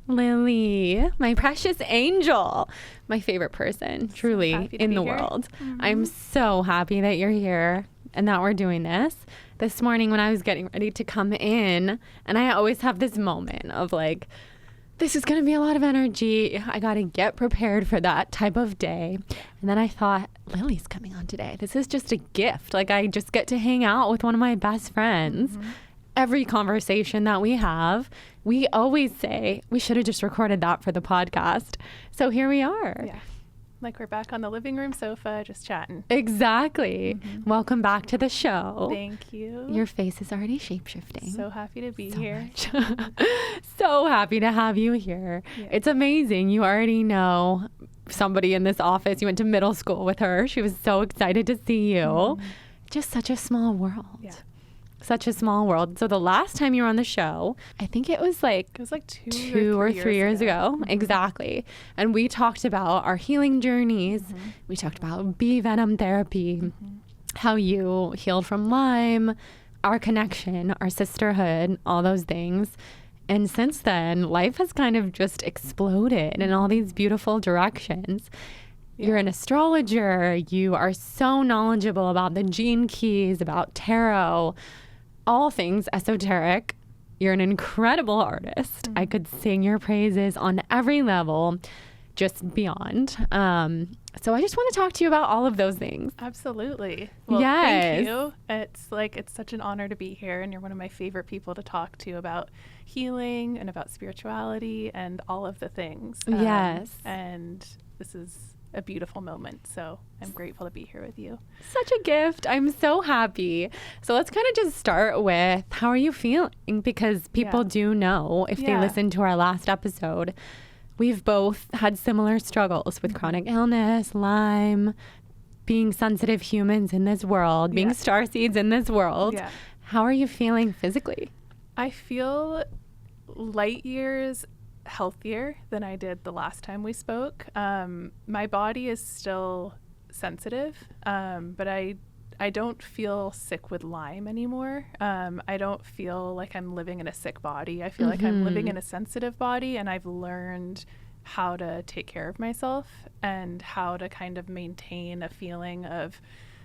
Lily, my precious angel, my favorite person, truly, in the world. I'm so happy that you're here and that we're doing this. This morning when I was getting ready to come in, and I always have this moment of like, this is going to be a lot of energy. I got to get prepared for that type of day. And then I thought, Lily's coming on today. This is just a gift. Like, I just get to hang out with one of my best friends. Every conversation that we have, we always say we should have just recorded that for the podcast. So here we are. Yeah. Like we're back on the living room sofa just chatting. Exactly. Welcome back to the show. Thank you. Your face is already shape-shifting. So happy to be here. So happy to have you here. Yeah. It's amazing. You already know somebody in this office. You went to middle school with her. She was so excited to see you. Just such a small world. Yeah. Such a small world. So the last time you were on the show, I think it was like two or three years ago. Exactly. And we talked about our healing journeys. We talked about bee venom therapy, how you healed from Lyme, our connection, our sisterhood, all those things. And since then, life has kind of just exploded in all these beautiful directions. Yeah. You're an astrologer. You are so knowledgeable about the gene keys, about tarot, all things esoteric. You're an incredible artist. I could sing your praises on every level, just beyond. So I just want to talk to you about all of those things. Absolutely. Well, yes. Thank you. It's such an honor to be here, and you're one of my favorite people to talk to about healing and about spirituality and all of the things. Yes. And this is a beautiful moment. So I'm grateful to be here with you. Such a gift. I'm so happy. So let's kind of just start with, how are you feeling? Because people do know, if they listen to our last episode, we've both had similar struggles with chronic illness, Lyme, being sensitive humans in this world, being starseeds in this world. Yeah. How are you feeling physically? I feel light years healthier than I did the last time we spoke. My body is still sensitive, but I don't feel sick with Lyme anymore. I don't feel like I'm living in a sick body. I feel like I'm living in a sensitive body, and I've learned how to take care of myself and how to kind of maintain a feeling of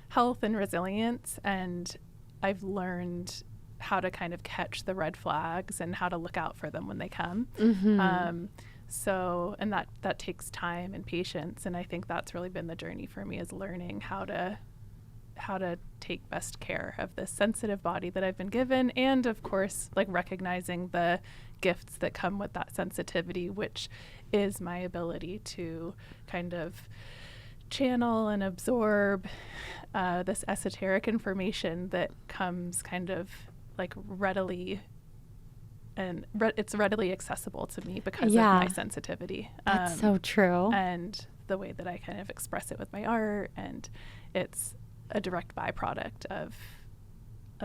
health and resilience. And I've learned how to kind of catch the red flags and how to look out for them when they come. And that takes time and patience. And I think that's really been the journey for me, is learning how to take best care of this sensitive body that I've been given. And of course, like recognizing the gifts that come with that sensitivity, which is my ability to kind of channel and absorb this esoteric information that comes kind of like readily, and it's readily accessible to me because of my sensitivity. That's so true. And the way that I kind of express it with my art, and it's a direct byproduct of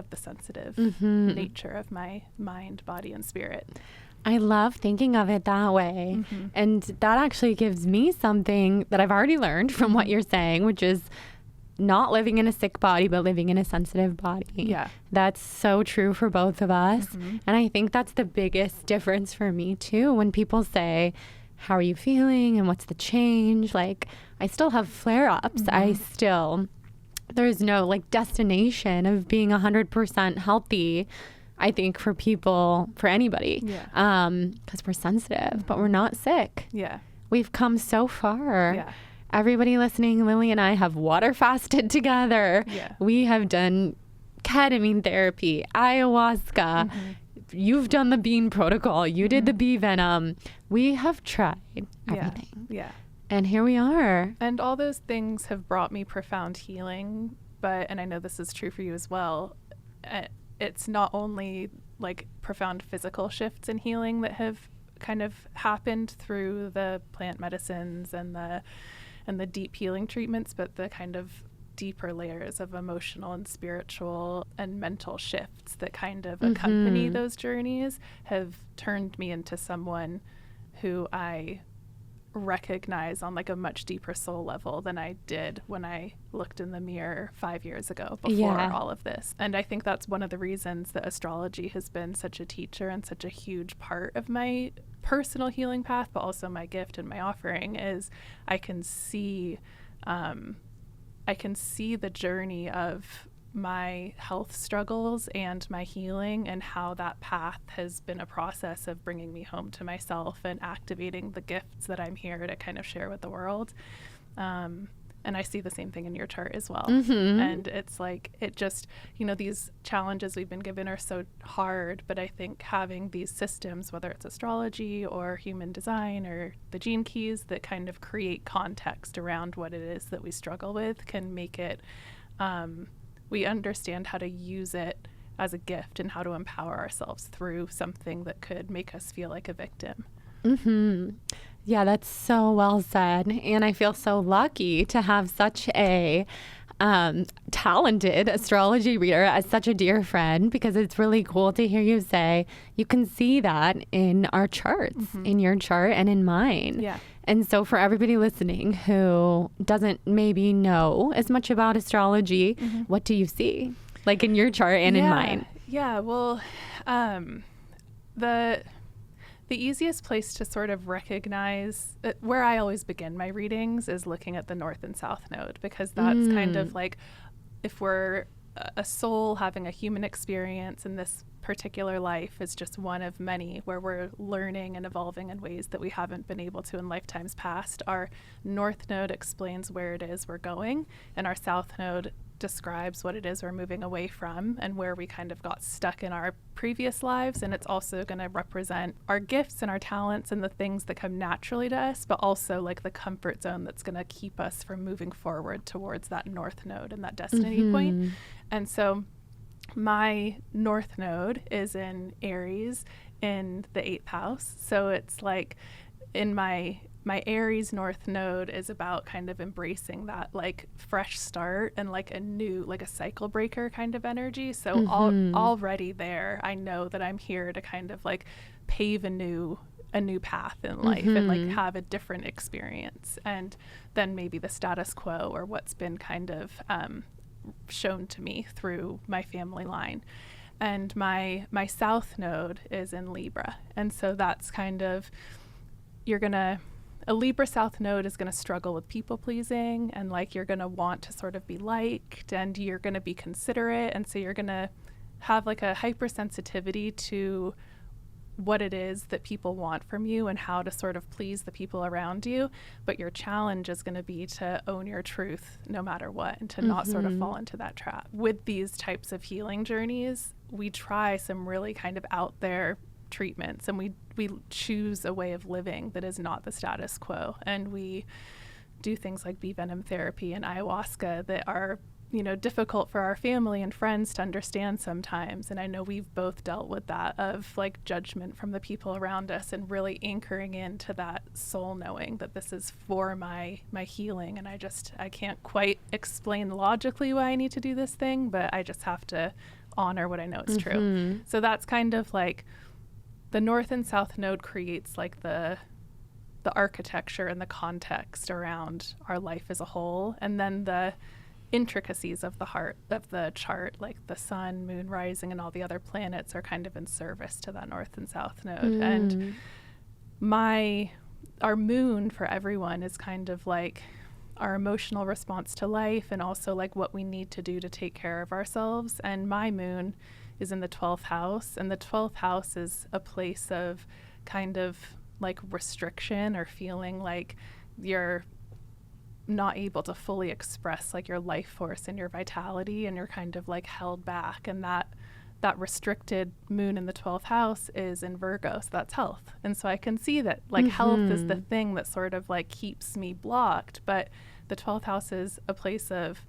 the sensitive nature of my mind, body, and spirit. I love thinking of it that way. And that actually gives me something that I've already learned from what you're saying, which is not living in a sick body, but living in a sensitive body. Yeah. That's so true for both of us. And I think that's the biggest difference for me too. When people say, how are you feeling? And what's the change? Like, I still have flare-ups. There's no like destination of being 100% healthy, I think, for people, for anybody. Because we're sensitive, but we're not sick. Yeah. We've come so far. Yeah. Everybody listening, Lily and I have water fasted together. Yeah. We have done ketamine therapy, ayahuasca. You've done the bean protocol. You did the bee venom. We have tried everything. Yeah. And here we are. And all those things have brought me profound healing. And I know this is true for you as well, it's not only like profound physical shifts in healing that have kind of happened through the plant medicines and the deep healing treatments, but the kind of deeper layers of emotional and spiritual and mental shifts that kind of accompany those journeys have turned me into someone who I recognize on like a much deeper soul level than I did when I looked in the mirror 5 years ago before all of this. And I think that's one of the reasons that astrology has been such a teacher and such a huge part of my personal healing path, but also my gift and my offering is I can see the journey of my health struggles and my healing, and how that path has been a process of bringing me home to myself and activating the gifts that I'm here to kind of share with the world. And I see the same thing in your chart as well. And it's like, it just, these challenges we've been given are so hard, but I think having these systems, whether it's astrology or human design or the gene keys that kind of create context around what it is that we struggle with, can make it, we understand how to use it as a gift and how to empower ourselves through something that could make us feel like a victim. Yeah, that's so well said. And I feel so lucky to have such a talented astrology reader as such a dear friend, because it's really cool to hear you say you can see that in our charts, in your chart and in mine. Yeah. And so for everybody listening who doesn't maybe know as much about astrology, what do you see? Like in your chart and in mine? Yeah, well, the easiest place to sort of recognize where I always begin my readings is looking at the North and South node, because that's kind of like, if we're a soul having a human experience, and this particular life is just one of many where we're learning and evolving in ways that we haven't been able to in lifetimes past. Our North node explains where it is we're going, and our South node describes what it is we're moving away from and where we kind of got stuck in our previous lives. And it's also going to represent our gifts and our talents and the things that come naturally to us, but also like the comfort zone that's going to keep us from moving forward towards that North node and that destiny point. And so my North node is in Aries in the 8th house. So it's like in my Aries North node is about kind of embracing that like fresh start and like a new, like a cycle breaker kind of energy. So already there, I know that I'm here to kind of like pave a new path in life and like have a different experience. And then maybe the status quo or what's been kind of shown to me through my family line. And my South node is in Libra. And so that's kind of, a Libra South node is going to struggle with people pleasing, and like you're going to want to sort of be liked, and you're going to be considerate, and so you're going to have like a hypersensitivity to what it is that people want from you and how to sort of please the people around you. But your challenge is going to be to own your truth no matter what, and to not sort of fall into that trap. With these types of healing journeys, we try some really kind of out there treatments, and we choose a way of living that is not the status quo, and we do things like bee venom therapy and ayahuasca that are difficult for our family and friends to understand sometimes. And I know we've both dealt with that, of like judgment from the people around us, and really anchoring into that soul knowing that this is for my healing, and I can't quite explain logically why I need to do this thing, but I just have to honor what I know is true. So that's kind of like the North and South node creates like the architecture and the context around our life as a whole, and then the intricacies of the heart of the chart, like the sun, moon, rising, and all the other planets are kind of in service to that North and South node. And our moon for everyone is kind of like our emotional response to life, and also like what we need to do to take care of ourselves. And my moon is in the 12th house, and the 12th house is a place of kind of like restriction, or feeling like you're not able to fully express like your life force and your vitality, and you're kind of like held back. And that restricted moon in the 12th house is in Virgo, so that's health. And so I can see that like health is the thing that sort of like keeps me blocked, but the 12th house is a place of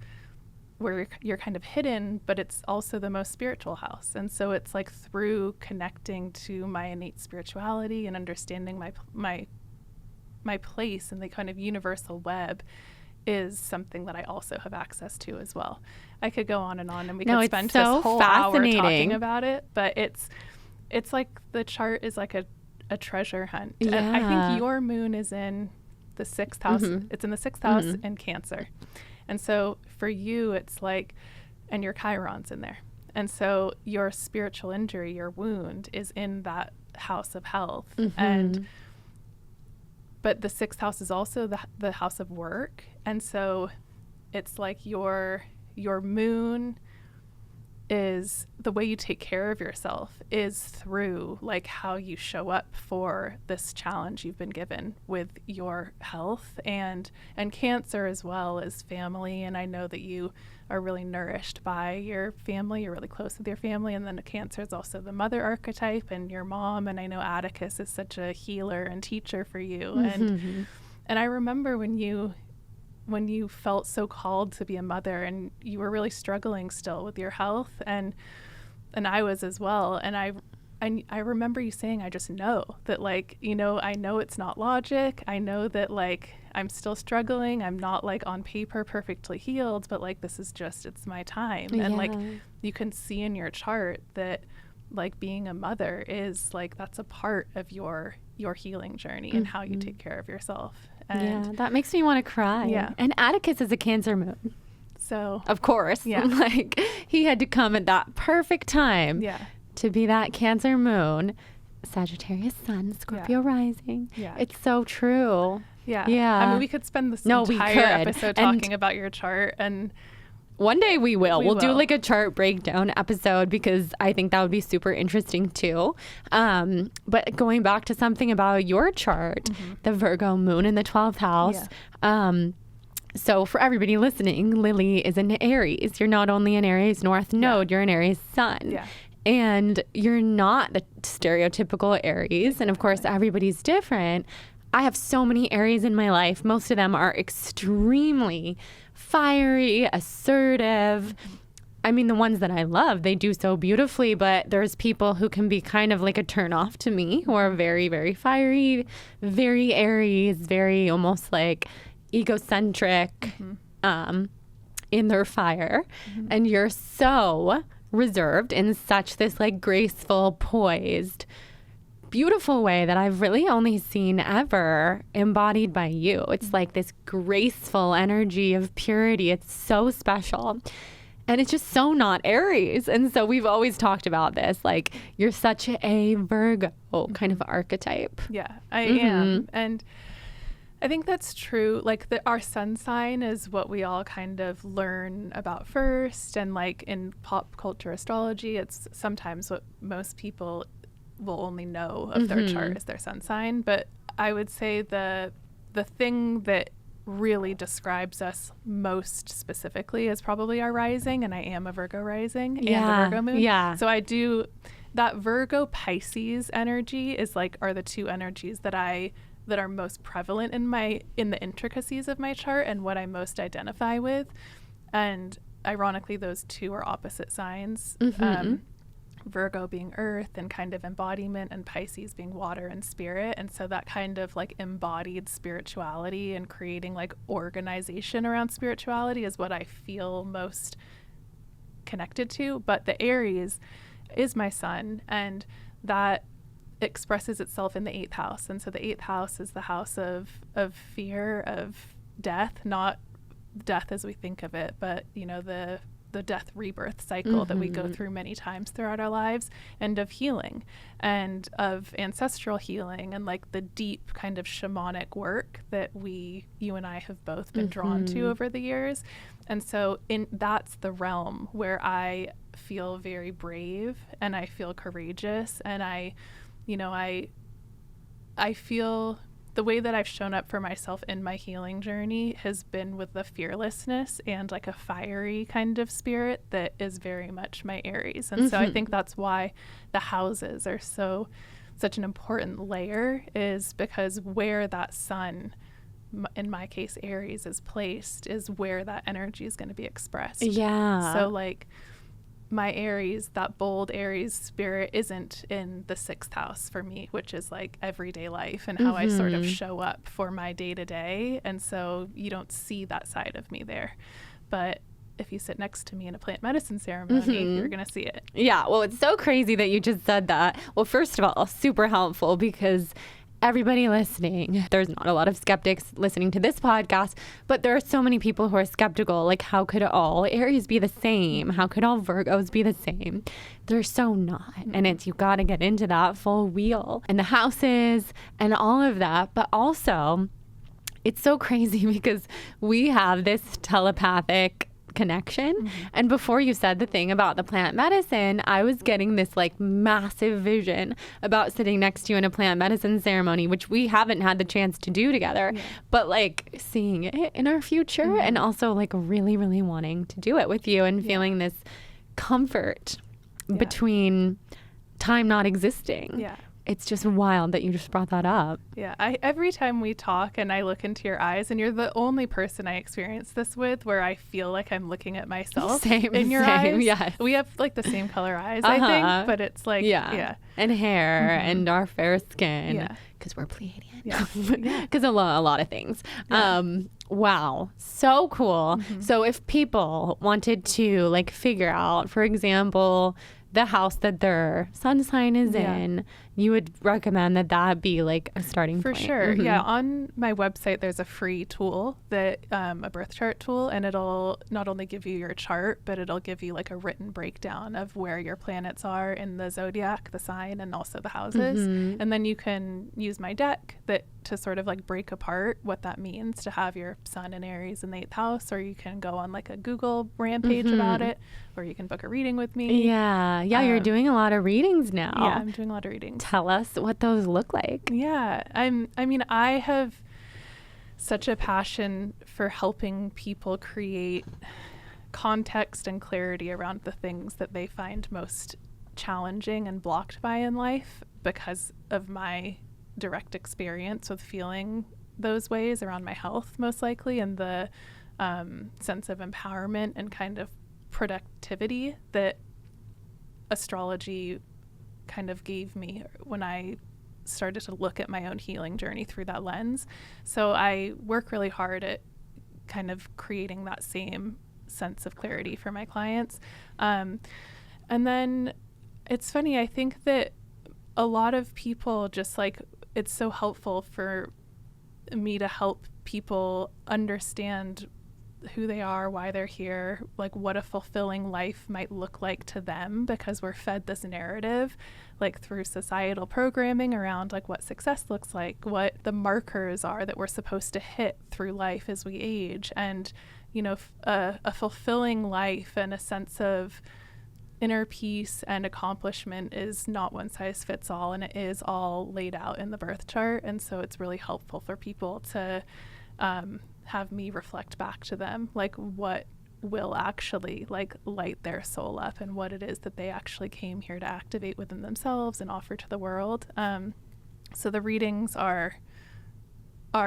where you're kind of hidden, but it's also the most spiritual house. And so it's like through connecting to my innate spirituality and understanding my place in the kind of universal web is something that I also have access to as well. I could go on, and we could spend this whole hour talking about it, but it's like the chart is like a treasure hunt. Yeah. And I think your moon is in the 6th house. It's in the 6th house in Cancer. And so for you, it's like, and your Chiron's in there. And so your spiritual injury, your wound, is in that house of health. And but the 6th house is also the house of work. And so it's like your moon is the way you take care of yourself is through like how you show up for this challenge you've been given with your health, and Cancer as well as family. And I know that you are really nourished by your family. You're really close with your family. And then Cancer is also the mother archetype and your mom. And I know Atticus is such a healer and teacher for you. And I remember when you felt so called to be a mother and you were really struggling still with your health, and I was as well. And I remember you saying, I just know that, like, you know, I know it's not logic. I know that, like, I'm still struggling. I'm not, like, on paper perfectly healed, but, like, this is just, it's my time. Yeah. And, like, you can see in your chart that, like, being a mother is, like, that's a part of your healing journey and how you take care of yourself. And yeah, that makes me want to cry. Yeah. And Atticus is a Cancer moon. So, of course. Yeah. Like, he had to come at that perfect time to be that Cancer moon, Sagittarius sun, Scorpio rising. Yeah. It's so true. Yeah. Yeah. I mean, we could spend this entire episode talking about your chart, and one day we will. We'll do like a chart breakdown episode because I think that would be super interesting too. But going back to something about your chart, the Virgo moon in the 12th house. Yeah. So for everybody listening, Lily is an Aries. You're not only an Aries North node, you're an Aries sun. Yeah. And you're not the stereotypical Aries. And of course, everybody's different. I have so many Aries in my life. Most of them are extremely fiery, assertive. I mean, the ones that I love, they do so beautifully, but there's people who can be kind of like a turnoff to me, who are very, very fiery, very Aries, very almost like egocentric in their fire. And you're so reserved in such this like graceful, poised, beautiful way that I've really only seen ever embodied by you. It's like this graceful energy of purity. It's so special. And it's just so not Aries. And so we've always talked about this, like you're such a Virgo kind of archetype. Yeah, I am. And I think that's true. Like our sun sign is what we all kind of learn about first. And like in pop culture astrology, it's sometimes what most people will only know of their chart is their sun sign. But I would say the thing that really describes us most specifically is probably our rising, and I am a Virgo rising and a Virgo moon. Yeah. So I do that Virgo Pisces energy is like are the two energies that are most prevalent in the intricacies of my chart and what I most identify with. And ironically, those two are opposite signs. Virgo being earth and kind of embodiment, and Pisces being water and spirit. And so that kind of like embodied spirituality and creating like organization around spirituality is what I feel most connected to. But the Aries is my sun, and that expresses itself in the 8th house. And so the 8th house is the house of fear, of death, not death as we think of it, but you know, the death rebirth cycle that we go through many times throughout our lives, and of healing and of ancestral healing and like the deep kind of shamanic work that you and I have both been drawn to over the years. And so that's the realm where I feel very brave and I feel courageous, and I feel the way that I've shown up for myself in my healing journey has been with the fearlessness and like a fiery kind of spirit that is very much my Aries. And so I think that's why the houses are such an important layer, is because where that sun, in my case Aries, is placed is where that energy is going to be expressed. Yeah. So like my Aries, that bold Aries spirit isn't in the 6th house for me, which is like everyday life and how I sort of show up for my day to day. And so you don't see that side of me there. But if you sit next to me in a plant medicine ceremony, you're going to see it. Yeah. Well, it's so crazy that you just said that. Well, first of all, super helpful, because everybody listening, there's not a lot of skeptics listening to this podcast, but there are so many people who are skeptical. Like, how could all Aries be the same? How could all Virgos be the same? They're so not. And you got to get into that full wheel and the houses and all of that. But also, it's so crazy because we have this telepathic connection. And before you said the thing about the plant medicine, I was getting this like massive vision about sitting next to you in a plant medicine ceremony, which we haven't had the chance to do together, but like seeing it in our future and also like really, really wanting to do it with you and feeling this comfort between time not existing. Yeah. It's just wild that you just brought that up. Yeah. Every time we talk and I look into your eyes, and you're the only person I experience this with where I feel like I'm looking at myself in your eyes. Yes. We have like the same color eyes, I think, but it's like, and hair and our fair skin because we're Pleiadian. Because a lot of things. Wow. So cool. So if people wanted to like figure out, for example, the house that their sun sign is in, you would recommend that be like a starting point. For sure. Yeah. On my website, there's a free tool that a birth chart tool, and it'll not only give you your chart, but it'll give you like a written breakdown of where your planets are in the zodiac, the sign, and also the houses. And then you can use my deck to sort of like break apart what that means to have your sun in Aries in the 8th house, or you can go on like a Google rampage about it, or you can book a reading with me. Yeah. You're doing a lot of readings now. Yeah, I'm doing a lot of readings. Tell us what those look like. Yeah. I have such a passion for helping people create context and clarity around the things that they find most challenging and blocked by in life because of my direct experience with feeling those ways around my health, most likely, and the sense of empowerment and kind of productivity that astrology kind of gave me when I started to look at my own healing journey through that lens. So I work really hard at kind of creating that same sense of clarity for my clients. And then it's funny, I think that a lot of people just like, it's so helpful for me to help people understand who they are, why they're here, like what a fulfilling life might look like to them, because we're fed this narrative like through societal programming around like what success looks like, what the markers are that we're supposed to hit through life as we age. And you know, a fulfilling life and a sense of inner peace and accomplishment is not one size fits all, and it is all laid out in the birth chart. And so it's really helpful for people to have me reflect back to them like what will actually like light their soul up and what it is that they actually came here to activate within themselves and offer to the world. So the readings are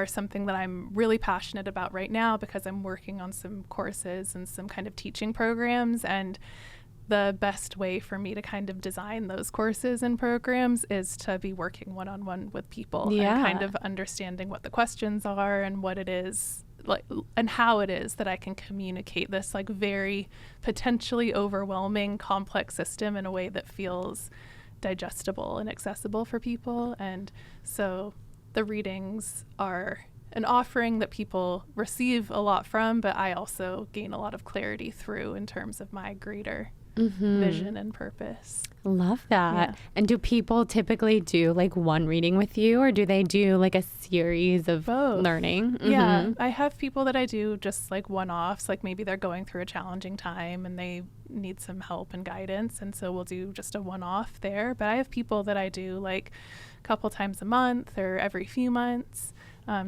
something that I'm really passionate about right now because I'm working on some courses and some kind of teaching programs, and the best way for me to kind of design those courses and programs is to be working one-on-one with people and kind of understanding what the questions are and what it is like and how it is that I can communicate this like very potentially overwhelming complex system in a way that feels digestible and accessible for people. And so the readings are an offering that people receive a lot from, but I also gain a lot of clarity through in terms of my greater vision and purpose. Love that. And do people typically do like one reading with you, or do they do like a series of learning? Yeah, I have people that I do just like one-offs, like maybe they're going through a challenging time and they need some help and guidance, and so we'll do just a one-off there. But I have people that I do like a couple times a month or every few months.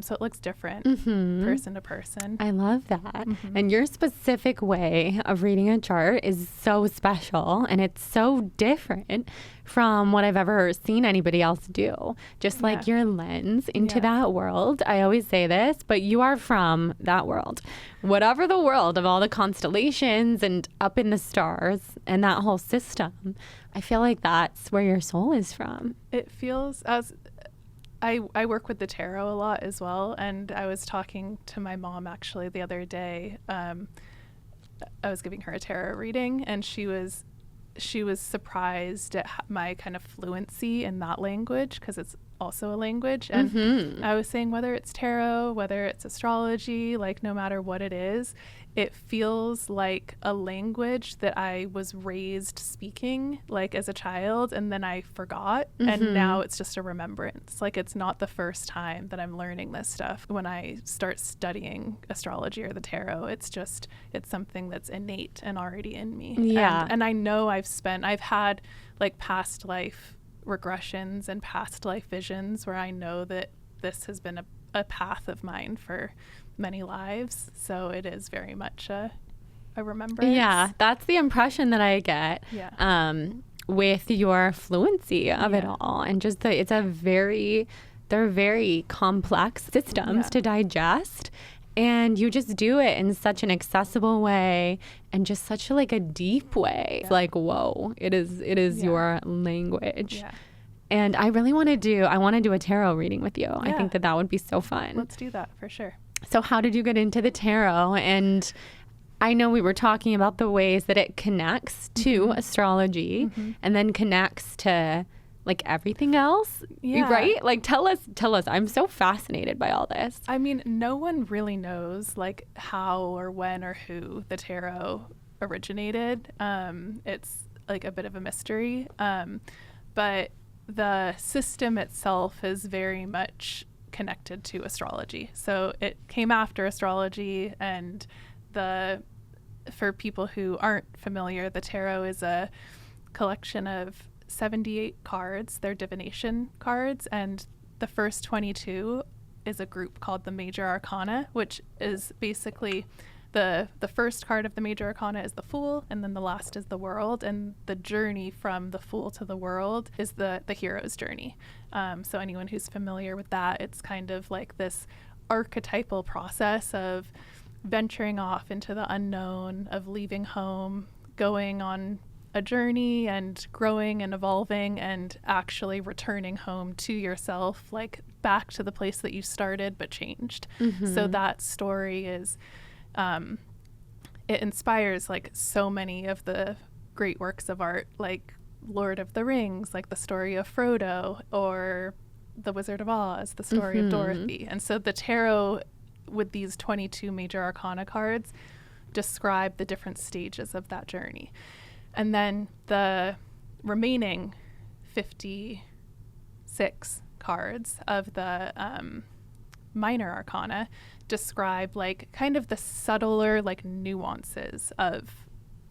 So it looks different person to person. I love that. And your specific way of reading a chart is so special, and it's so different from what I've ever seen anybody else do. Just like your lens into that world. I always say this, but you are from that world. Whatever the world of all the constellations and up in the stars and that whole system, I feel like that's where your soul is from. It feels as... I work with the tarot a lot as well, and I was talking to my mom actually the other day. I was giving her a tarot reading, and she was surprised at my kind of fluency in that language, because it's also a language. And I was saying, whether it's tarot, whether it's astrology, like no matter what it is, it feels like a language that I was raised speaking like as a child, and then I forgot. And now it's just a remembrance. Like it's not the first time that I'm learning this stuff. When I start studying astrology or the tarot, it's something that's innate and already in me. Yeah. And I know I've had like past life regressions and past life visions where I know that this has been a path of mine for many lives. So it is very much a remembrance. Yeah, that's the impression that I get with your fluency of it all. And just they're very complex systems to digest. And you just do it in such an accessible way and just such like a deep way. It's like, whoa, it is your language. Yeah. And I really want to do a tarot reading with you. Yeah. I think that would be so fun. Let's do that for sure. So how did you get into the tarot? And I know we were talking about the ways that it connects to astrology and then connects to like everything else, right? Like tell us. I'm so fascinated by all this. I mean, no one really knows like how or when or who the tarot originated. It's like a bit of a mystery. But the system itself is very much connected to astrology. So it came after astrology, and for people who aren't familiar, the tarot is a collection of 78 cards. They're divination cards, and the first 22 is a group called the Major Arcana, which is basically the first card of the Major Arcana is the Fool, and then the last is the World, and the journey from the Fool to the World is the hero's journey. So anyone who's familiar with that, it's kind of like this archetypal process of venturing off into the unknown, of leaving home, going on a journey and growing and evolving and actually returning home to yourself, like back to the place that you started but changed. So that story is it inspires like so many of the great works of art, like Lord of the Rings, like the story of Frodo, or The Wizard of Oz, the story of Dorothy. And so the tarot, with these 22 Major Arcana cards, describe the different stages of that journey. And then the remaining 56 cards of the Minor Arcana describe like kind of the subtler like nuances of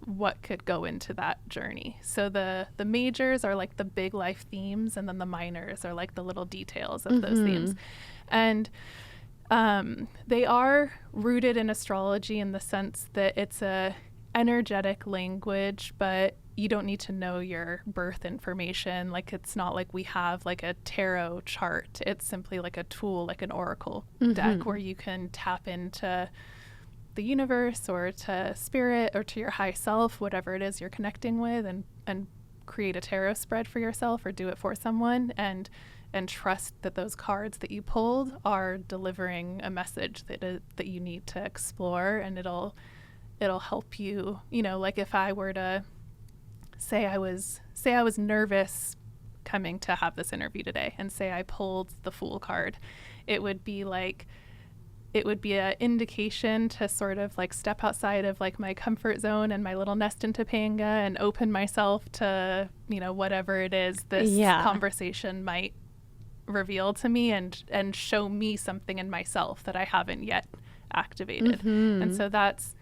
what could go into that journey. So the majors are like the big life themes, and then the minors are like the little details of those themes. And they are rooted in astrology in the sense that it's a energetic language, but you don't need to know your birth information. Like it's not like we have like a tarot chart. It's simply like a tool, like an oracle deck, where you can tap into the universe or to spirit or to your high self, whatever it is you're connecting with, and create a tarot spread for yourself or do it for someone, and trust that those cards that you pulled are delivering a message that you need to explore, and it'll help you. You know, like if I were to say I was nervous coming to have this interview today, and say I pulled the Fool card, it would be an indication to sort of like step outside of like my comfort zone and my little nest in Topanga and open myself to, you know, whatever it is this conversation might reveal to me, and show me something in myself that I haven't yet activated. And so that's,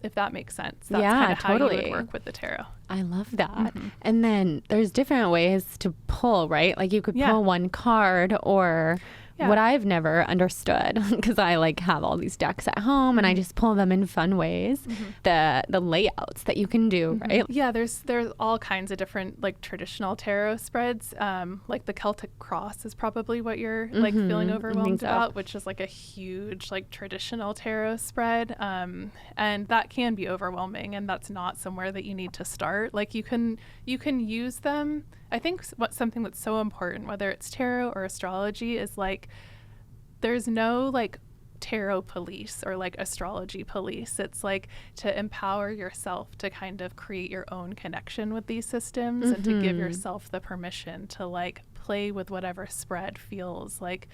if that makes sense, that's kind of how you would work with the tarot. I love that. And then there's different ways to pull, right? Like you could pull one card, or what I've never understood, because I like have all these decks at home and I just pull them in fun ways, the layouts that you can do, right? Yeah, there's all kinds of different like traditional tarot spreads. Like the Celtic Cross is probably what you're like feeling overwhelmed about, which is like a huge like traditional tarot spread. And that can be overwhelming, and that's not somewhere that you need to start. Like you can use them. I think something that's so important, whether it's tarot or astrology, is like there's no like tarot police or like astrology police. It's like to empower yourself to kind of create your own connection with these systems and to give yourself the permission to like play with whatever spread feels like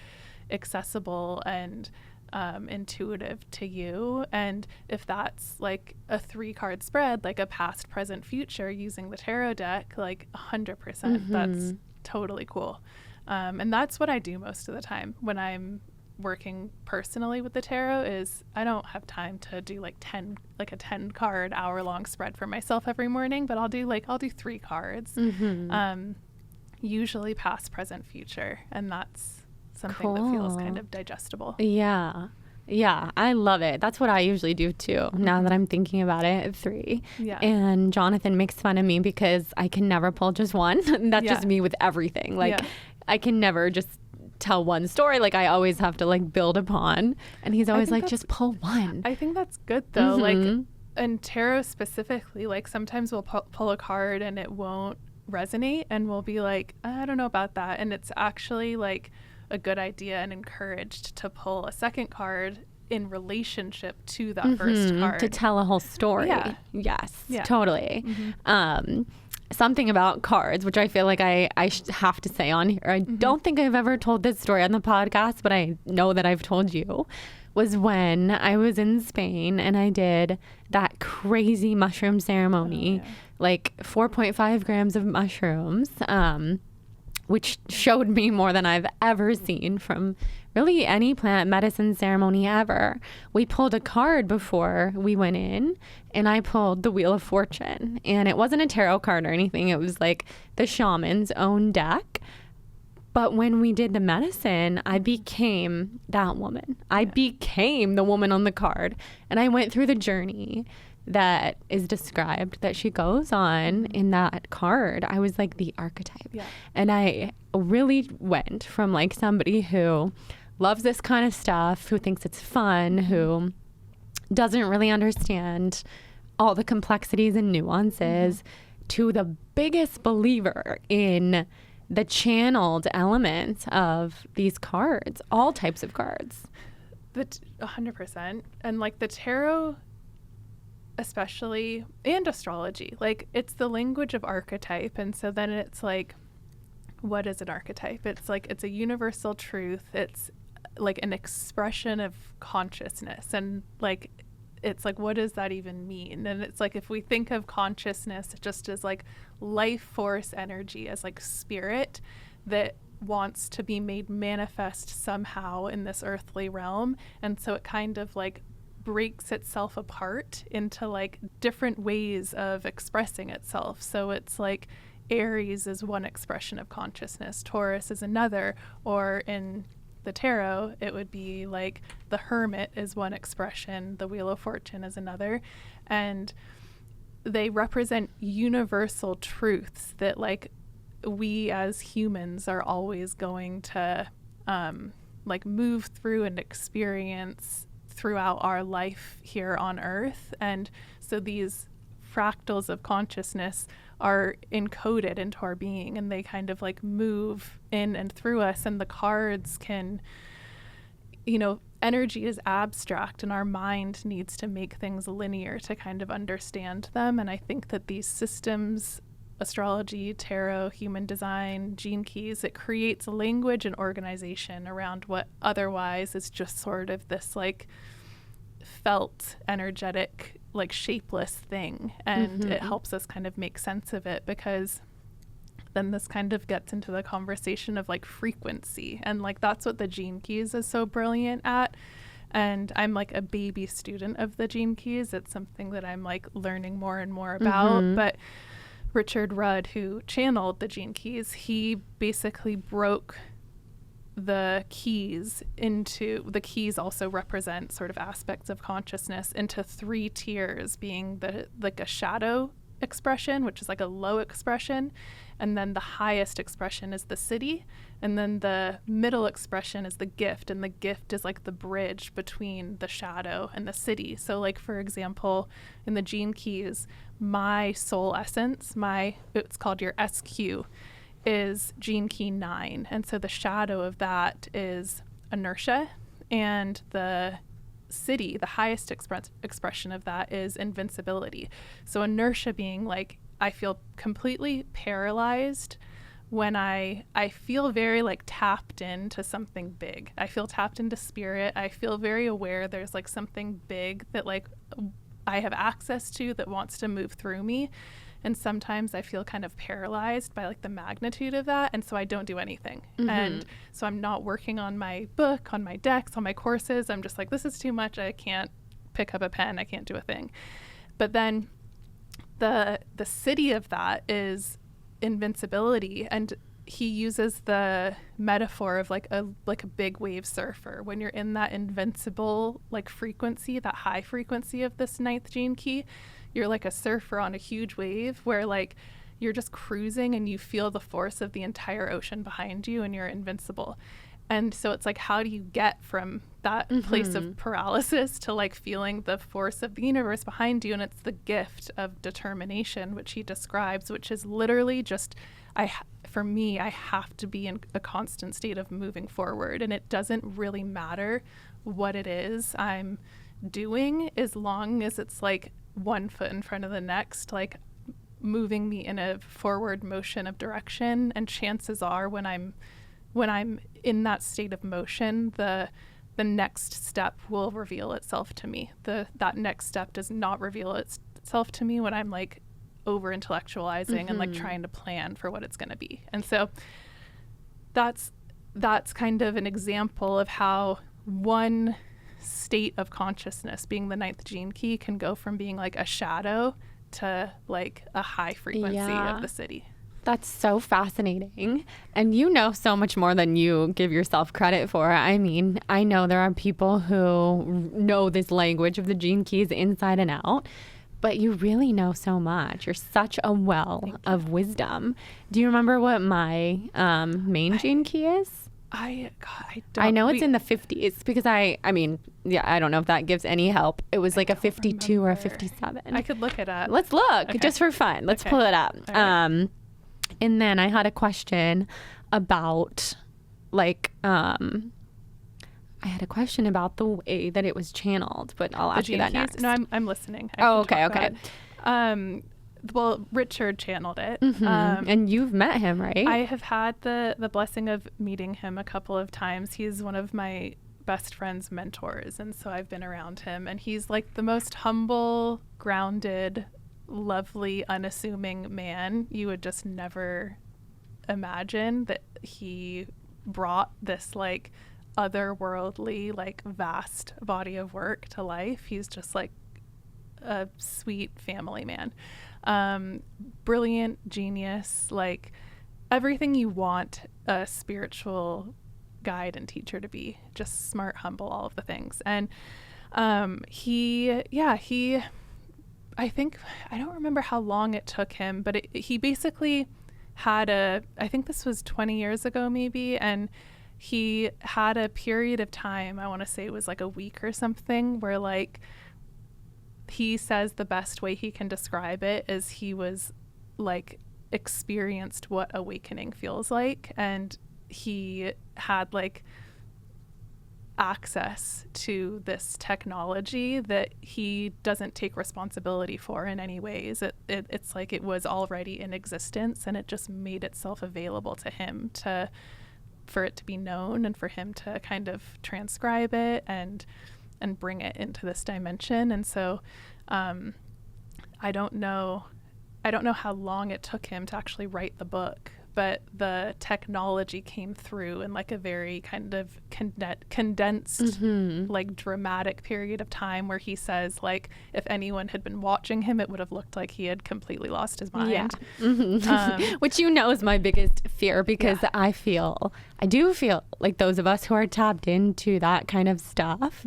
accessible and intuitive to you. And if that's like a 3-card spread, like a past, present, future using the tarot deck, like 100%, that's totally cool. And that's what I do most of the time when I'm working personally with the tarot. Is I don't have time to do like a 10-card hour-long spread for myself every morning, but I'll do 3 cards, usually past, present, future, and that's something that feels kind of digestible. Yeah, I love it. That's what I usually do too, now that I'm thinking about it at 3. Yeah. And Jonathan makes fun of me because I can never pull just one. That's just me with everything. Like I can never just tell one story. Like I always have to like build upon, and he's always like, just pull one. I think that's good though. Like in tarot specifically, like sometimes we'll pull a card and it won't resonate, and we'll be like, I don't know about that. And it's actually like a good idea and encouraged to pull a second card in relationship to that first card to tell a whole story. Yes, totally. Something about cards, which I feel like I have to say on here, I don't think I've ever told this story on the podcast, but I know that I've told you, was when I was in Spain and I did that crazy mushroom ceremony, like 4.5 grams of mushrooms, which showed me more than I've ever seen from really any plant medicine ceremony ever. We pulled a card before we went in, and I pulled the Wheel of Fortune. And it wasn't a tarot card or anything. It was like the shaman's own deck. But when we did the medicine, I became that woman. I became the woman on the card. And I went through the journey that is described that she goes on in that card. I was like the archetype. And I really went from like somebody who loves this kind of stuff, who thinks it's fun, who doesn't really understand all the complexities and nuances, to the biggest believer in the channeled elements of these cards, all types of cards. 100%. And like the tarot especially, and astrology, like it's the language of archetype. And so then it's like, what is an archetype? It's like, it's a universal truth. It's like an expression of consciousness. And like, it's like, what does that even mean? And it's like, if we think of consciousness just as like life force energy, as like spirit that wants to be made manifest somehow in this earthly realm. And so it kind of like breaks itself apart into like different ways of expressing itself. So it's like Aries is one expression of consciousness, Taurus is another, or in the tarot it would be like the Hermit is one expression, the Wheel of Fortune is another, and they represent universal truths that like we as humans are always going to like move through and experience throughout our life here on Earth. And so these fractals of consciousness are encoded into our being, and they kind of like move in and through us. And the cards can, you know, energy is abstract, and our mind needs to make things linear to kind of understand them. And I think that these systems, astrology, tarot, human design, gene keys, it creates a language and organization around what otherwise is just sort of this like felt, energetic, like shapeless thing. And it helps us kind of make sense of it, because then this kind of gets into the conversation of like frequency. And like that's what the gene keys is so brilliant at. And I'm like a baby student of the gene keys. It's something that I'm like learning more and more about. But Richard Rudd, who channeled the gene keys, he basically broke the keys into, the keys also represent sort of aspects of consciousness, into 3 tiers, being the like a shadow expression, which is like a low expression, and then the highest expression is the city, and then the middle expression is the gift, and the gift is like the bridge between the shadow and the city. So like, for example, in the gene keys, my soul essence, it's called your SQ, is gene key 9. And so the shadow of that is inertia, and the city, the highest expression of that, is invincibility. So inertia being like, I feel completely paralyzed when I feel very like tapped into something big. I feel tapped into spirit. I feel very aware there's like something big that like I have access to that wants to move through me. And sometimes I feel kind of paralyzed by like the magnitude of that. And so I don't do anything. And so I'm not working on my book, on my decks, on my courses. I'm just like, this is too much. I can't pick up a pen. I can't do a thing. But then the city of that is invincibility. And he uses the metaphor of like a big wave surfer. When you're in that invincible like frequency, that high frequency of this 9th gene key, you're like a surfer on a huge wave where like you're just cruising and you feel the force of the entire ocean behind you and you're invincible. And so it's like, how do you get from that place of paralysis to like feeling the force of the universe behind you? And it's the gift of determination, which he describes, which is literally just, for me, I have to be in a constant state of moving forward. And it doesn't really matter what it is I'm doing, as long as it's like one foot in front of the next, like moving me in a forward motion of direction. And chances are when I'm in that state of motion, the next step will reveal itself to me. That next step does not reveal itself to me when I'm like over intellectualizing and like trying to plan for what it's going to be. And so that's kind of an example of how one state of consciousness, being the 9th gene key, can go from being like a shadow to like a high frequency of the city. That's so fascinating. And you know so much more than you give yourself credit for. I mean, I know there are people who know this language of the gene keys inside and out, but you really know so much. You're such a well of wisdom. Do you remember what my main gene key is? I don't. I know it's in the 50s because I don't know if that gives any help. It was like a 52 or a 57. I could look it up. Let's look just for fun. Let's pull it up. Right. And then I had a question about like, I had a question about the way that it was channeled, but I'll ask you that next. No, I'm listening. Okay. Well, Richard channeled it. And you've met him, right? I have had the blessing of meeting him a couple of times. He's one of my best friend's mentors, and so I've been around him. And he's like the most humble, grounded, lovely, unassuming man. You would just never imagine that he brought this like otherworldly, like vast body of work to life. He's just like a sweet family man. Brilliant, genius, like everything you want a spiritual guide and teacher to be. Just smart, humble, all of the things. And I think, I don't remember how long it took him, but he basically had I think this was 20 years ago maybe, and he had a period of time, I want to say it was like a week or something, where like he says the best way he can describe it is he was like experienced what awakening feels like, and he had like access to this technology that he doesn't take responsibility for in any ways. It's like it was already in existence and it just made itself available to him for it to be known and for him to kind of transcribe it and bring it into this dimension. And so I don't know how long it took him to actually write the book, but the technology came through in like a very kind of condensed, like dramatic period of time, where he says like if anyone had been watching him, it would have looked like he had completely lost his mind. Which is my biggest fear, because I do feel like those of us who are tapped into that kind of stuff,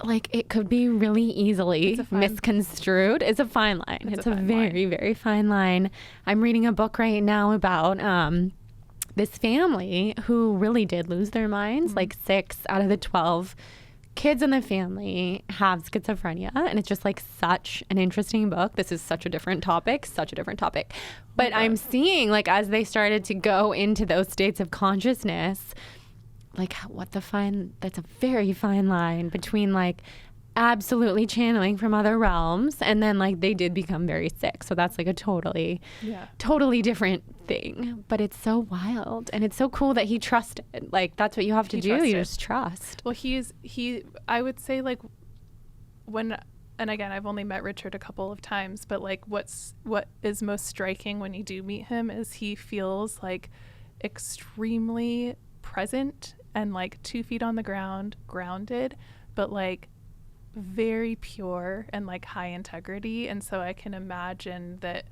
like it could be really easily misconstrued. It's a fine line. It's a very, very fine line. I'm reading a book right now about this family who really did lose their minds. Like 6 out of the 12 kids in the family have schizophrenia. And it's just like such an interesting book. This is such a different topic. But I'm seeing like as they started to go into those states of consciousness, like that's a very fine line between like absolutely channeling from other realms. And then like they did become very sick. So that's like a totally different thing. But it's so wild. And it's so cool that he trusted. Like that's what you have to do. You just trust. Well, I would say like and again, I've only met Richard a couple of times, but like what is most striking when you do meet him is he feels like extremely present and like 2 feet on the ground, grounded, but like very pure and like high integrity. And so I can imagine that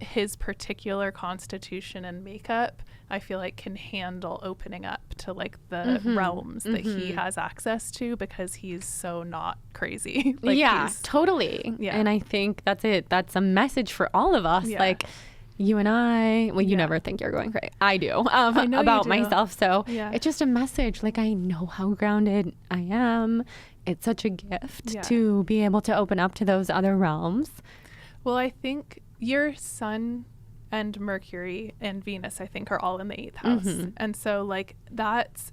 his particular constitution and makeup, I feel like can handle opening up to like the realms that he has access to because he's so not crazy. Like totally. Yeah. And I think that's it. That's a message for all of us. Yeah. Like you and I, well, you never think you're going crazy. I do, I know about myself. So it's just a message. Like I know how grounded I am. It's such a gift to be able to open up to those other realms. Well, I think your sun and Mercury and Venus, I think, are all in the 8th house. And so like that's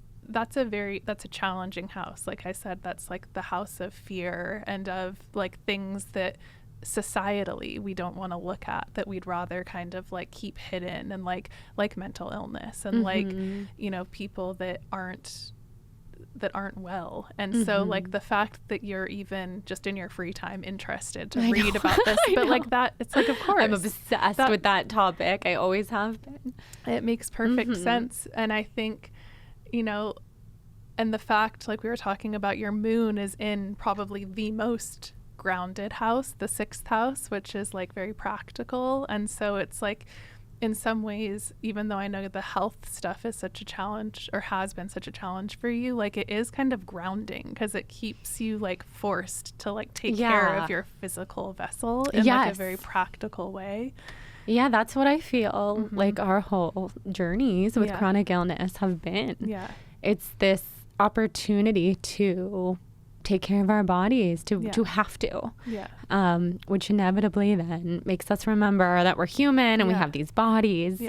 a challenging house. Like I said, that's like the house of fear and of like things that societally we don't want to look at, that we'd rather kind of like keep hidden, and like mental illness and like, you know, people that aren't well. And so like the fact that you're even just in your free time interested to read about this, but like that, it's like, of course I'm obsessed with that topic. I always have been. It makes perfect sense. And I think, you know, and the fact, like we were talking about, your moon is in probably the most grounded house, the 6th house, which is like very practical. And so it's like, in some ways, even though I know the health stuff is such a challenge, or has been such a challenge for you, like it is kind of grounding because it keeps you like forced to like take care of your physical vessel in like a very practical way. Yeah, that's what I feel like our whole journeys with chronic illness have been. Yeah. It's this opportunity to take care of our bodies, to have to, which inevitably then makes us remember that we're human and we have these bodies.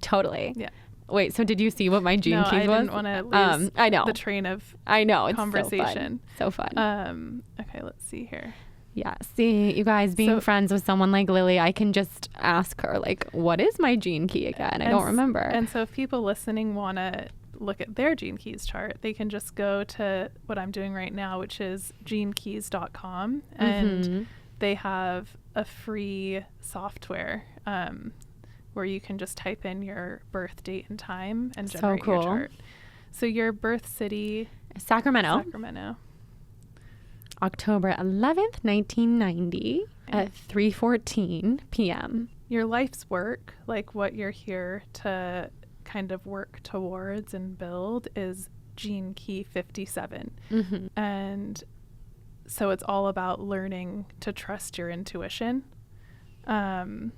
Totally. Wait, so did you see what my gene keys was? I didn't want to lose I know. the train of it's conversation. So fun. Okay, let's see here. Yeah, see, you guys, being friends with someone like Lily, I can just ask her, like, what is my gene key again? I don't remember. And so if people listening want to look at their gene keys chart, they can just go to what I'm doing right now, which is genekeys.com, and they have a free software where you can just type in your birth date and time and generate your chart. So your birth city, Sacramento. October 11th, 1990 at 3:14 p.m. Your life's work, like what you're here to kind of work towards and build, is gene key 57. And so it's all about learning to trust your intuition. And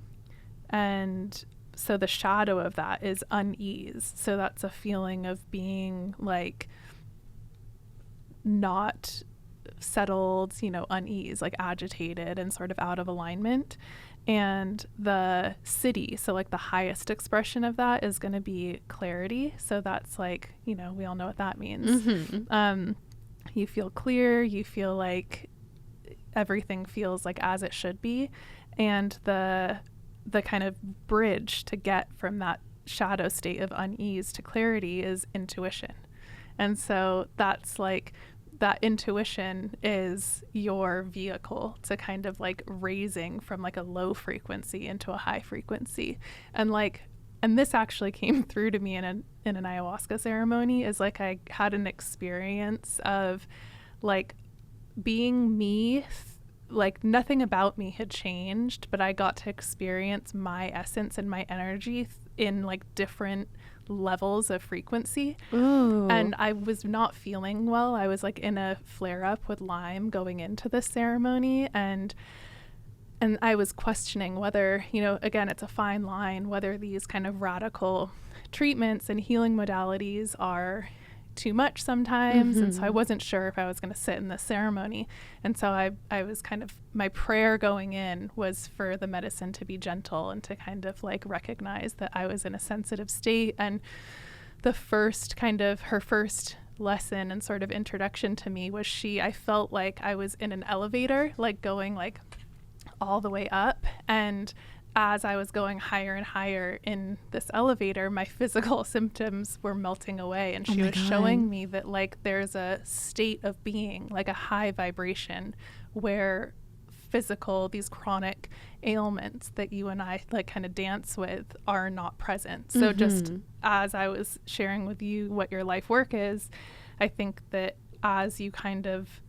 so the shadow of that is unease. So that's a feeling of being like not settled, you know, unease, like agitated and sort of out of alignment. And the city, so like the highest expression of that is going to be clarity. So that's like, you know, we all know what that means. You feel clear, you feel like everything feels like as it should be. And the kind of bridge to get from that shadow state of unease to clarity is intuition. And so that's like, that intuition is your vehicle to kind of like raising from like a low frequency into a high frequency. And this actually came through to me in an ayahuasca ceremony, is like I had an experience of like being me, like nothing about me had changed, but I got to experience my essence and my energy in like different levels of frequency. Ooh. And I was not feeling well. I was like in a flare up with Lyme going into this ceremony, and I was questioning whether, you know, again, it's a fine line, whether these kind of radical treatments and healing modalities are too much sometimes. And so I wasn't sure if I was going to sit in this ceremony. And so I was kind of, my prayer going in was for the medicine to be gentle and to kind of like recognize that I was in a sensitive state. And the first kind of, her first lesson and sort of introduction to me was I felt like I was in an elevator, like going like all the way up. And as I was going higher and higher in this elevator, my physical symptoms were melting away. And she was showing me that like there's a state of being, like a high vibration, where these chronic ailments that you and I like kind of dance with are not present. So just as I was sharing with you what your life work is, I think that as you kind of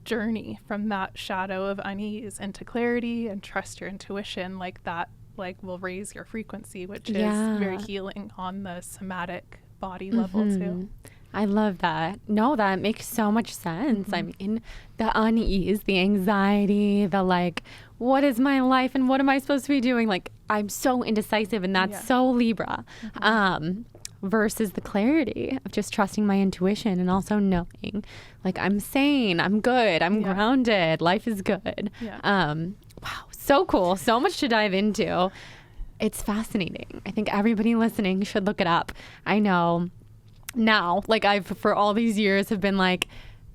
journey from that shadow of unease into clarity and trust your intuition, like that like will raise your frequency, which is very healing on the somatic body level too. I love that. No, that makes so much sense. I mean, the unease, the anxiety, the like, what is my life and what am I supposed to be doing? Like, I'm so indecisive, and that's so Libra. Versus the clarity of just trusting my intuition and also knowing like I'm sane, I'm good, I'm grounded, life is good. Wow, so cool. So much to dive into. It's fascinating. I think everybody listening should look it up. I know now, like I've for all these years have been like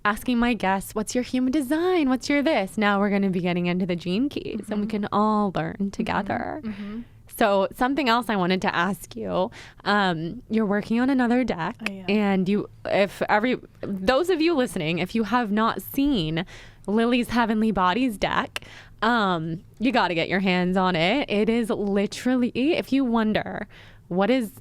asking my guests, what's your human design? What's your this? Now we're going to be getting into the gene keys and we can all learn together. So something else I wanted to ask you, you're working on another deck and those of you listening, if you have not seen Lily's Heavenly Bodies deck, you got to get your hands on it. It is literally, if you wonder, what is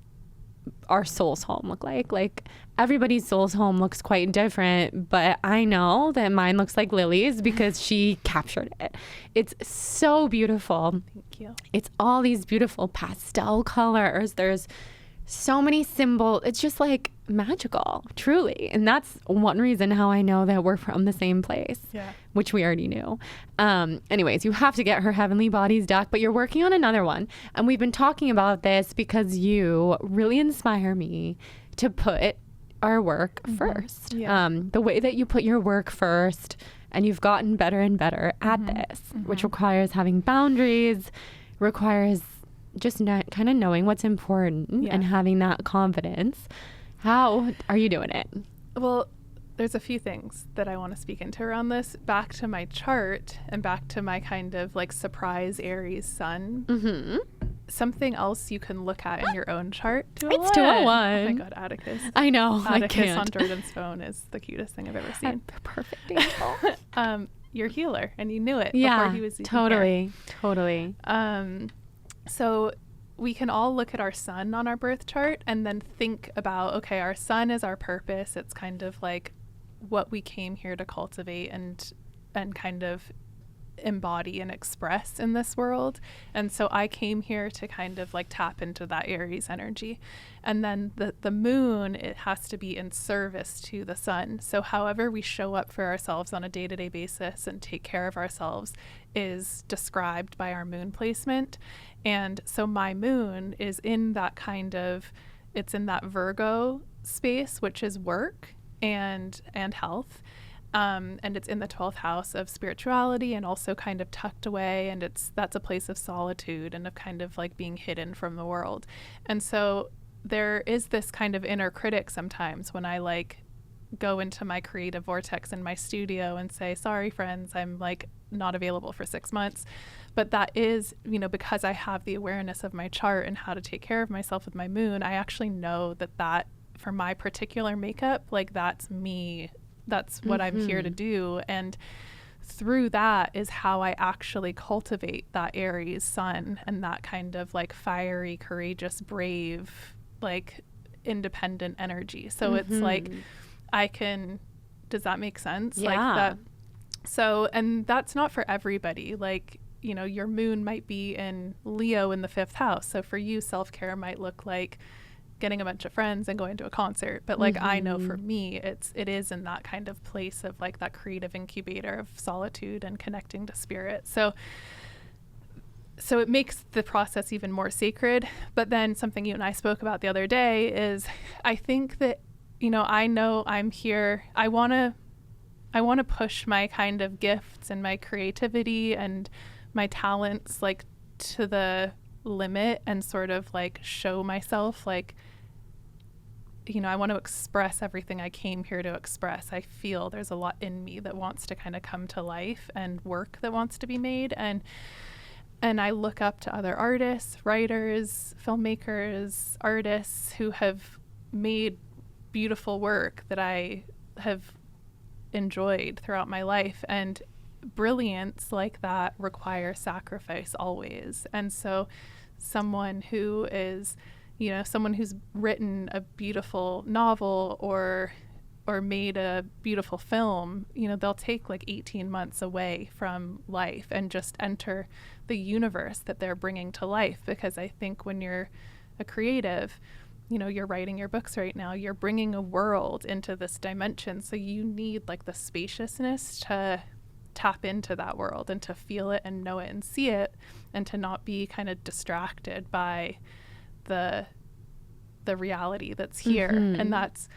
our soul's home look like everybody's soul's home looks quite different, but I know that mine looks like Lily's because she captured it. It's so beautiful. Thank you. It's all these beautiful pastel colors. There's so many symbols. It's just like magical, truly. And that's one reason how I know that we're from the same place, which we already knew. Anyways, you have to get her Heavenly Bodies deck, but you're working on another one. And we've been talking about this because you really inspire me to put our work first. The way that you put your work first, and you've gotten better and better at this, which requires having boundaries, requires just kind of knowing what's important and having that confidence. How are you doing it? Well, there's a few things that I want to speak into around this. Back to my chart and back to my kind of like surprise Aries sun. Something else you can look at in your own chart. It's 201. Oh my God, Atticus. I know. Atticus on Jordan's phone is the cutest thing I've ever seen. Perfect angel. You're a healer, and you knew it before he was even Totally. So we can all look at our sun on our birth chart and then think about, okay, our sun is our purpose. It's kind of like what we came here to cultivate and kind of embody and express in this world. And so I came here to kind of like tap into that Aries energy. And then the moon, it has to be in service to the sun. So however we show up for ourselves on a day-to-day basis and take care of ourselves is described by our moon placement. And so my moon is in that it's in that Virgo space, which is work and health. And it's in the 12th house of spirituality and also kind of tucked away. And that's a place of solitude and of kind of like being hidden from the world. And so there is this kind of inner critic sometimes when I like go into my creative vortex in my studio and say, sorry, friends, I'm like not available for 6 months. But that is, because I have the awareness of my chart and how to take care of myself with my moon, I actually know that for my particular makeup, like that's me. That's what I'm here to do. And through that is how I actually cultivate that Aries sun and that kind of like fiery, courageous, brave, like independent energy. So it's like does that make sense? Yeah. Like that. So, and that's not for everybody. Like, your moon might be in Leo in the 5th house. So for you, self-care might look like getting a bunch of friends and going to a concert. But like, I know for me, it is in that kind of place of like that creative incubator of solitude and connecting to spirit. So it makes the process even more sacred. But then something you and I spoke about the other day is I think that, I know I'm here. I want to push my kind of gifts and my creativity and my talents like to the limit and sort of like show myself like I want to express everything I came here to express. I feel there's a lot in me that wants to kind of come to life, and work that wants to be made. And I look up to other artists, writers, filmmakers, artists who have made beautiful work that I have enjoyed throughout my life. And brilliance like that requires sacrifice always. And so someone who is, someone who's written a beautiful novel or made a beautiful film, they'll take like 18 months away from life and just enter the universe that they're bringing to life. Because I think when you're a creative, you're writing your books right now, you're bringing a world into this dimension. So you need like the spaciousness to tap into that world and to feel it and know it and see it, and to not be kind of distracted by the reality that's here. Mm-hmm. And that's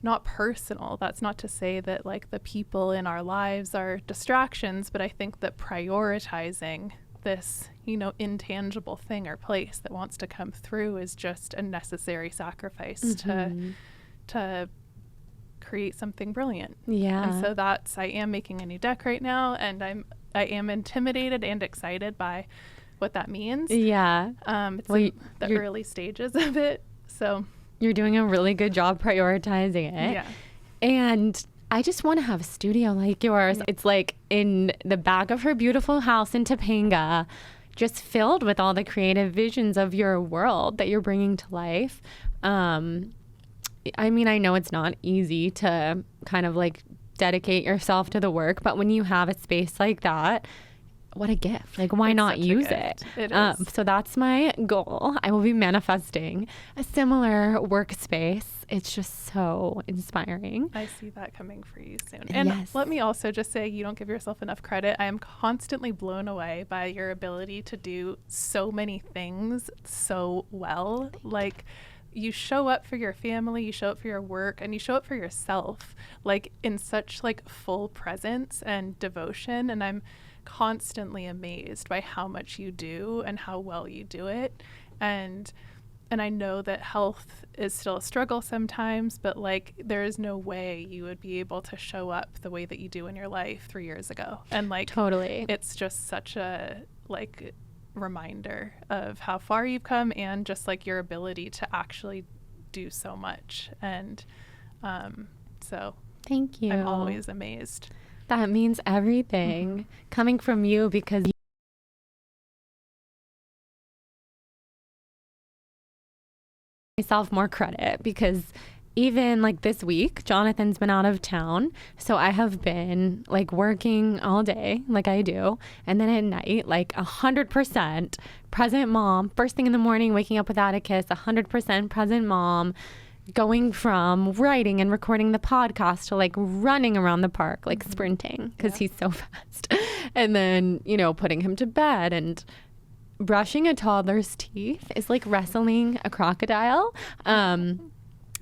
not personal. That's not to say that like the people in our lives are distractions, but I think that prioritizing this, intangible thing or place that wants to come through is just a necessary sacrifice mm-hmm. to create something brilliant. Yeah. And so I am making a new deck right now, and I am intimidated and excited by what that means. Yeah. It's in the early stages of it. So you're doing a really good job prioritizing it. Yeah. And I just want to have a studio like yours. Yeah. It's like in the back of her beautiful house in Topanga, just filled with all the creative visions of your world that you're bringing to life. I mean, I know it's not easy to kind of like dedicate yourself to the work, but when you have a space like that, what a gift. Like, why not use it? It is. So that's my goal. I will be manifesting a similar workspace. It's just so inspiring. I see that coming for you soon. And yes. Let me also just say, you don't give yourself enough credit. I am constantly blown away by your ability to do so many things so well. Like, you show up for your family, you show up for your work, and you show up for yourself, like in such like full presence and devotion. And I'm constantly amazed by how much you do and how well you do it. And I know that health is still a struggle sometimes, but like there is no way you would be able to show up the way that you do in your life 3 years ago. And like totally, it's just such a like reminder of how far you've come, and just like your ability to actually do so much. And so thank you. I'm always amazed. That means everything mm-hmm. coming from you, because myself more credit, because even like this week, Jonathan's been out of town. So I have been like working all day like I do. And then at night, like 100% present mom, first thing in the morning, waking up without a kiss, 100% present mom, going from writing and recording the podcast to like running around the park, like mm-hmm. sprinting, because he's so fast. And then, putting him to bed, and brushing a toddler's teeth is like wrestling a crocodile.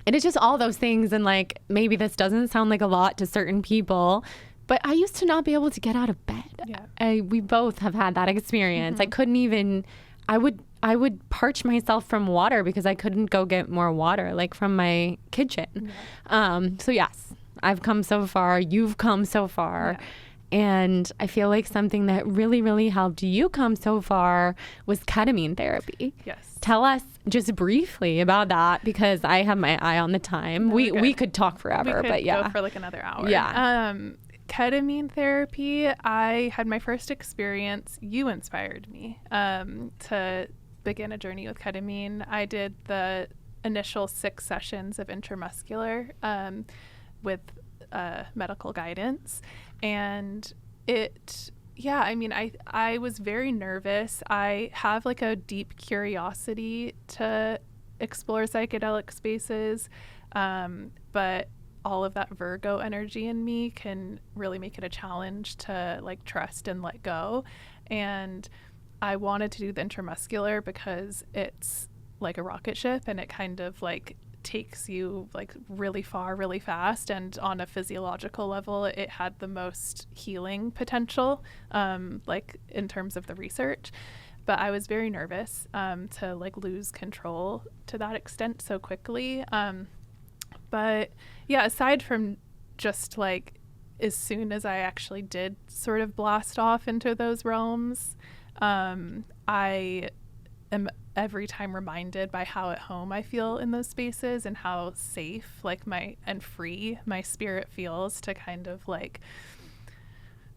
And it's just all those things. And like, maybe this doesn't sound like a lot to certain people, but I used to not be able to get out of bed. Yeah. We both have had that experience. Mm-hmm. I couldn't even, I would parch myself from water because I couldn't go get more water, like from my kitchen. Yeah. So yes, I've come so far. You've come so far. Yeah. And I feel like something that really, really helped you come so far was ketamine therapy. Yes. Tell us just briefly about that, because I have my eye on the time. No, we could talk forever, but yeah. Go for like another hour. Yeah. Ketamine therapy, I had my first experience. You inspired me to begin a journey with ketamine. I did the initial 6 sessions of intramuscular with medical guidance. And I was very nervous. I have like a deep curiosity to explore psychedelic spaces, but all of that Virgo energy in me can really make it a challenge to like trust and let go. And I wanted to do the intramuscular because it's like a rocket ship, and it kind of like takes you like really far really fast, and on a physiological level it had the most healing potential, like in terms of the research. But I was very nervous to like lose control to that extent so quickly. But yeah, aside from just like as soon as I actually did sort of blast off into those realms, I am every time reminded by how at home I feel in those spaces and how safe and free my spirit feels to kind of like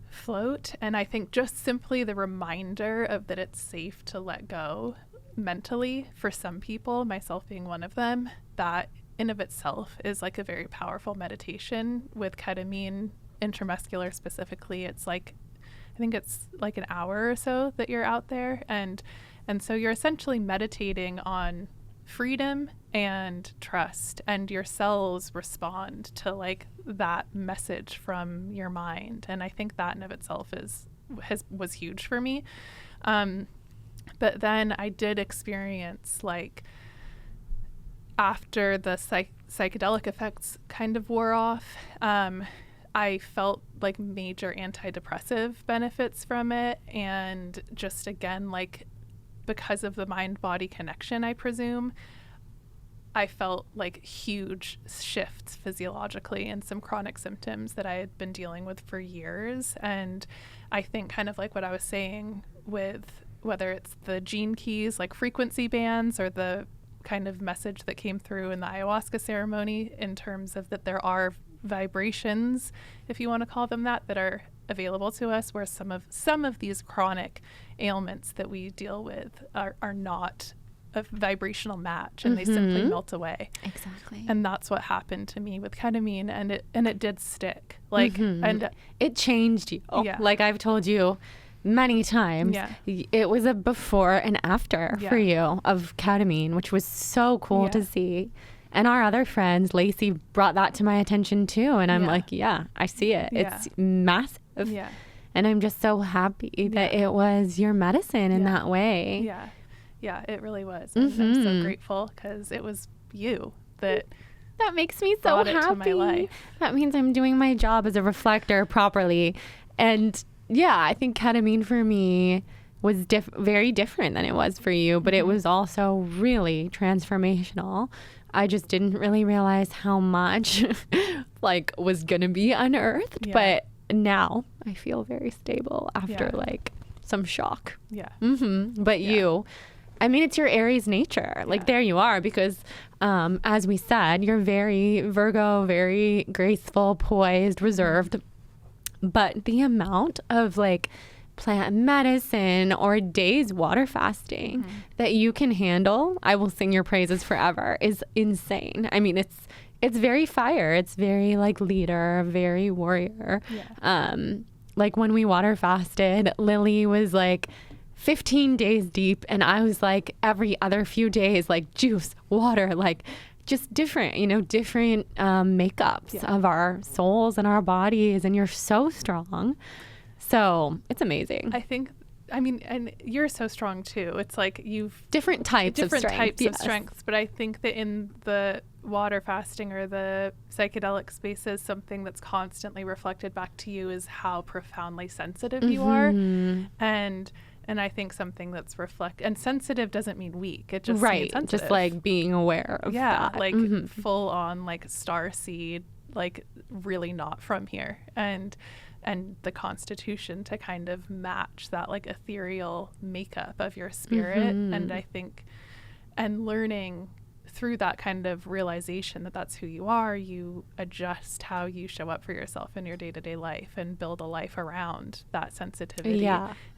float. And I think just simply the reminder of that it's safe to let go mentally for some people, myself being one of them, that in of itself is like a very powerful meditation. With ketamine intramuscular specifically, it's like, I think it's like an hour or so that you're out there, and so you're essentially meditating on freedom and trust, and your cells respond to like that message from your mind. And I think that in of itself was huge for me. But then I did experience, like, after the psychedelic effects kind of wore off, I felt like major antidepressive benefits from it. And just again, like, because of the mind-body connection, I presume, I felt like huge shifts physiologically and some chronic symptoms that I had been dealing with for years. And I think kind of like what I was saying with whether it's the gene keys, like frequency bands, or the kind of message that came through in the ayahuasca ceremony in terms of that there are vibrations, if you want to call them that are available to us, where some of these chronic ailments that we deal with are not a vibrational match, and they simply melt away. Exactly. And that's what happened to me with ketamine, and it did stick. Like, and it changed you. Yeah. Like I've told you many times, it was a before and after for you of ketamine, which was so cool to see. And our other friends, Lacey, brought that to my attention too. And I'm like, I see it. It's massive. Yeah. And I'm just so happy that it was your medicine in that way. Yeah. Yeah, it really was. And I'm so grateful, because it was you that makes me so happy. To my life. That means I'm doing my job as a reflector properly. And yeah, I think ketamine for me was very different than it was for you, but it was also really transformational. I just didn't really realize how much like was going to be unearthed, but now I feel very stable after like some shock. Yeah. But you, I mean, it's your Aries nature. Like there you are, because as we said, you're very Virgo, very graceful, poised, reserved. But the amount of like plant medicine or days water fasting that you can handle, I will sing your praises forever, is insane. I mean, it's very fire. It's very like leader, very warrior. Like when we water fasted, Lily was like 15 days deep, and I was like every other few days, like juice, water, like just different, different makeups of our souls and our bodies, and you're so strong. So it's amazing. I mean, and you're so strong too. It's like you've different types of strengths, but I think that in the water fasting or the psychedelic spaces, something that's constantly reflected back to you is how profoundly sensitive you are. And I think something that's and sensitive doesn't mean weak. It just means sensitive. Just like being aware of that. Like full on like starseed, like really not from here. And the constitution to kind of match that like ethereal makeup of your spirit. And I think, and learning through that kind of realization that that's who you are, you adjust how you show up for yourself in your day-to-day life and build a life around that sensitivity.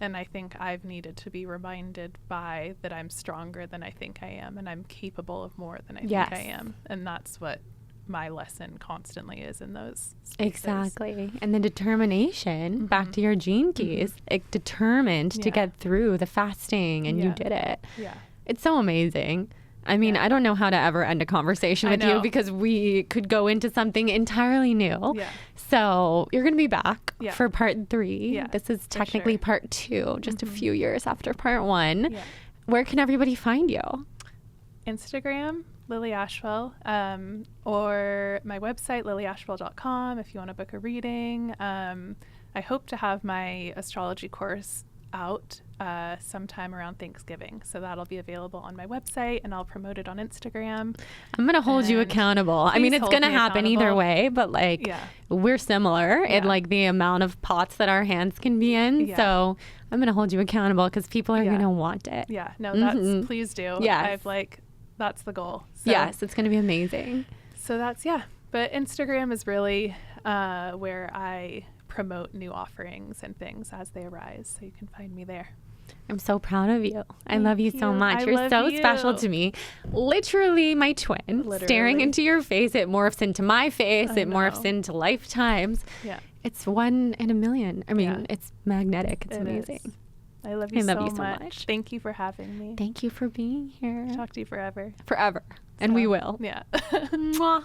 And I think I've needed to be reminded by that I'm stronger than I think I am, and I'm capable of more than I think I am. And that's what my lesson constantly is in those spaces. Exactly. And the determination, back to your gene keys, determined to get through the fasting, and you did it. It's so amazing. I mean, I don't know how to ever end a conversation with you, because we could go into something entirely new. So you're going to be back for part 3. This is technically part 2, just a few years after part 1. Where can everybody find you? Instagram, Lily Ashwell, or my website, lilyashwell.com, if you want to book a reading. I hope to have my astrology course out sometime around Thanksgiving. So that'll be available on my website, and I'll promote it on Instagram. I'm going to hold you accountable. I mean, it's going to happen either way, but like we're similar in like the amount of pots that our hands can be in. Yeah. So I'm going to hold you accountable because people are going to want it. Yeah. No, that's, please do. Yeah. That's the goal. So, yes. It's going to be amazing. So that's, but Instagram is really where I promote new offerings and things as they arise. So you can find me there. I'm so proud of you. I love you so much. You're so special to me. Literally my twin. Staring into your face. It morphs into my face. It morphs into lifetimes. Yeah. It's 1 in a million. I mean, it's magnetic. It's amazing. I love you so much. Thank you for having me. Thank you for being here. Talk to you forever. Forever. And we will. Yeah. Mwah.